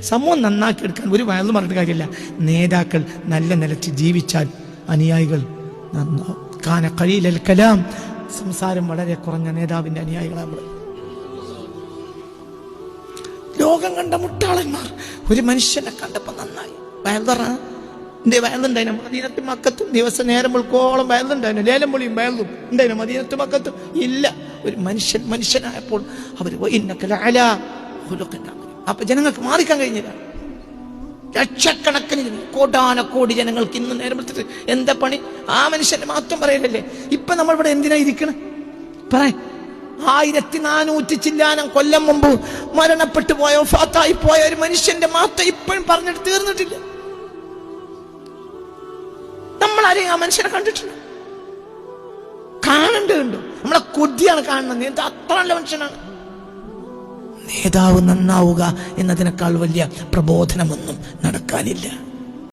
സമൂഹം നന്നാക്കി എടുക്കാൻ ഒരു വയലും പറഞ്ഞിട്ട് കാര്യമില്ല. നേതാക്കൾ നല്ല നിലച്ച് ജീവിച്ചാൽ അനുയായികൾ കാന ഖലീലൽ കലാം, സംസാരം വളരെ കുറഞ്ഞ നേതാവിന്റെ അനുയായികളാണ് നമ്മൾ. ലോകം കണ്ട മുട്ടാളന്മാർ ഒരു മനുഷ്യനെ കണ്ടപ്പോ നന്നായി വയലുണ്ടായിരുന്നു. മദീനത്തും മക്കത്തും ദിവസം നേരം മുൾക്കോളം വയലുണ്ടായിരുന്നു. ലേലം പൊളിയും വയലും ഉണ്ടായിരുന്നു മദീനത്തും മക്കത്തും ഇല്ല. ഒരു മനുഷ്യനായപ്പോൾ അവർ അപ്പൊ ജനങ്ങൾക്ക് മാറിക്കാൻ കഴിഞ്ഞില്ല. ലക്ഷക്കണക്കിന് കോടാനക്കോടി ജനങ്ങൾക്ക് ഇന്ന് നേരം എടുത്തിട്ട് എന്താ പണി? ആ മനുഷ്യന്റെ മാത്രം പറയലല്ലേ. ഇപ്പൊ നമ്മളിവിടെ എന്തിനാ ഇരിക്കണം? പറയാ 1400 ചില്ലാനം കൊല്ലം മുമ്പ് മരണപ്പെട്ടു പോയ ഫാത്തായി പോയ ഒരു മനുഷ്യന്റെ മാത്രം ഇപ്പോഴും പറഞ്ഞിട്ട് തീർന്നിട്ടില്ല. നമ്മളാരെയും ആ മനുഷ്യനെ കണ്ടിട്ടില്ല. കാണണ്ടോ? നമ്മളെ കൊതിയാണ് കാണുന്നത്. എന്താ അത്ര നല്ല മനുഷ്യനാണ്. നേതാവ് നന്നാവുക എന്നതിനേക്കാൾ വലിയ പ്രബോധനമൊന്നും നടക്കാനില്ല.